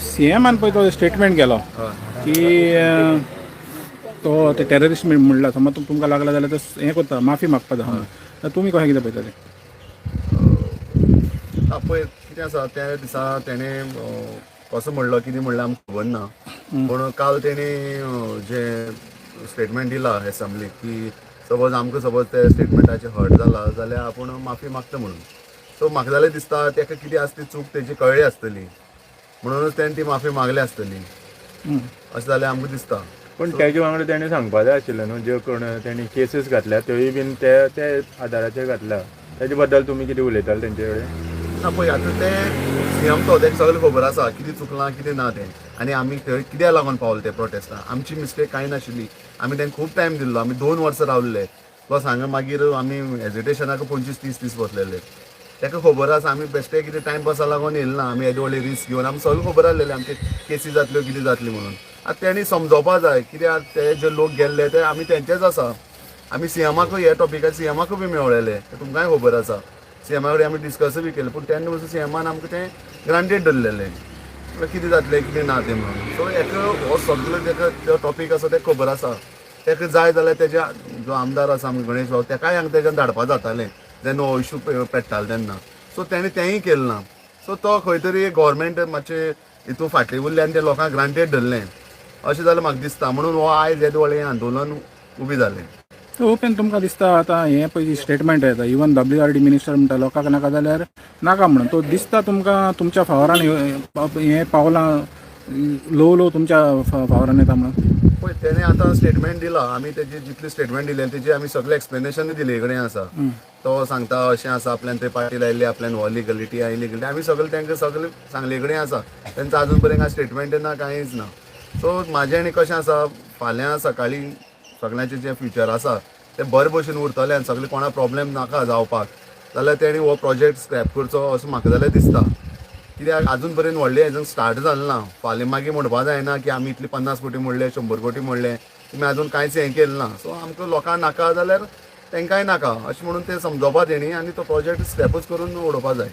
सीएमान पळय तो स्टेटमेंट केलो की तो ते टेररिस्ट म्हणला समज तुमकां लागला जाल्यार तो हें करता माफी मागता तर तुमी कशें कितें पळयता तें पळय कितें आसा त्या दिसा तेणें कसो म्हणलो कितें म्हणलें आमकां खबर ना पूण काल तेणें जे स्टेटमेंट दिला एसेंब्लीक की सपोज आमकां सपोज ते स्टेटमेंटाचेर हर्ट जाला जाल्यार आपूण माफी मागता म्हणून सो म्हाका जाल्यार दिसता तेका कितें आसा ती चूक तेजी कळ्ळी आसतली म्हणूनच तेणें ती माफी मागली आसतली अशें जाल्यार आमकां दिसता पण तेजे वांगडा तेणें सांगपा जाय आशिल्लें न्हू ज्यो कोण तेणी केसीस घातल्या त्योय बीन ते आदाराचेर घातल्या तेजे बद्दल तुमी कितें उलयताले तेंचे कडेन ना पळय आतां ते सीएम तो तेका सगळें खबर आसा कितें चुकलां कितें ना तें आनी आमी थंय कित्याक लागून पावले ते प्रोटेस्टाक आमची मिस्टेक कांय नाशिल्ली आमी तेंका खूब टायम दिल्लो आमी 2 वर्सां रावल्ले प्लस हांगा मागीर आमी एज्युटेशनाक 25-30 दीस बसलेले तेका खबर आसा आमी बेश्टे कितें टायमपासा लागून येयले ना आमी येदे व्हडले रिस्क घेवन आमी सगळें खबर आसलेलें आमचे केसी जातल्यो कितें जातली म्हणून आतां तेणी समजोवपा जाय कित्याक ते जे लोक गेल्ले ते आमी तेंचेच आसा आमी सीएमाकूय हे टॉपिकार सीएमाकूय बी मेवलेले ते तुमकांय खबर आसा सीएमा कडेन आमी डिस्कस बी केलें पूण तेन्ना वचून सीएमान आमकां तें ग्रांटेड धरलेलें कितें जातलें कितें ना तें म्हणून सो हेका हो सगळो तेका जो टॉपीक आसा तेका खबर आसा तेका जाय जाल्यार तेज्या जो आमदार आसा आमगे गणेश भाऊ तेकाय हांगा तेज्यान धाडपा जातालें जेन्ना हो इशू पेट्टालो तेन्ना सो तेणें तेंय केलें ना सो तो खंय तरी गोवोरमेंट मातशें हितून फाटली उरलें आनी तें लोकांक ग्रांटेड धरलें अशें जाल्यार म्हाका दिसता म्हणून हो आयज येदे व्हडलें आंदोलन उबी जालें ओपन तुमकां दिसता आतां हें पळय स्टेटमेंट येता इवन WRD मिनिस्टर म्हणटा लोकांक नाका जाल्यार नाका म्हणून तो दिसता तुमकां तुमच्या फावरान हें पावलां लो तुमच्या फावरान येता म्हणून पळय तेणें आतां स्टेटमेंट दिला आमी तेजी जितली स्टेटमेंट दिली तेजी आमी सगळें एक्सप्लेनेशन दिले कडेन आसा तो सांगता अशें आसा आपल्यान ते पार्टी लायिल्ली आपल्यान हो लिगलिटी इलिगलिटी आमी सगळें तेंकां सगळें सांगले कडेन आसा तेंचा अजून पर्यंत कांय स्टेटमेंट ना कांयच ना सो म्हाजें आनी कशें आसा फाल्यां सकाळीं सगळ्यांचें जें फ्युचर आसा तें बरे भशेन उरतलें आनी सगळें कोणा प्रॉब्लेम नाका जावपाक जाल्यार तेणी हो प्रोजेक्ट स्क्रॅप करचो अशें म्हाका जाल्यार दिसता कित्याक आजून पर्यंत व्हडलें हेजून स्टार्ट जालें ना फाल्यां मागीर म्हणपा जायना की आमी इतले 50 कोटी मोडले 100 कोटी मोडले तुमी आजून कांयच हें केलें ना सो आमकां लोकांक नाका जाल्यार तेंकांय नाका अशें म्हणून तें समजोवपा तेणी आनी तो प्रोजेक्ट स्क्रॅपच करून उडोवपा जाय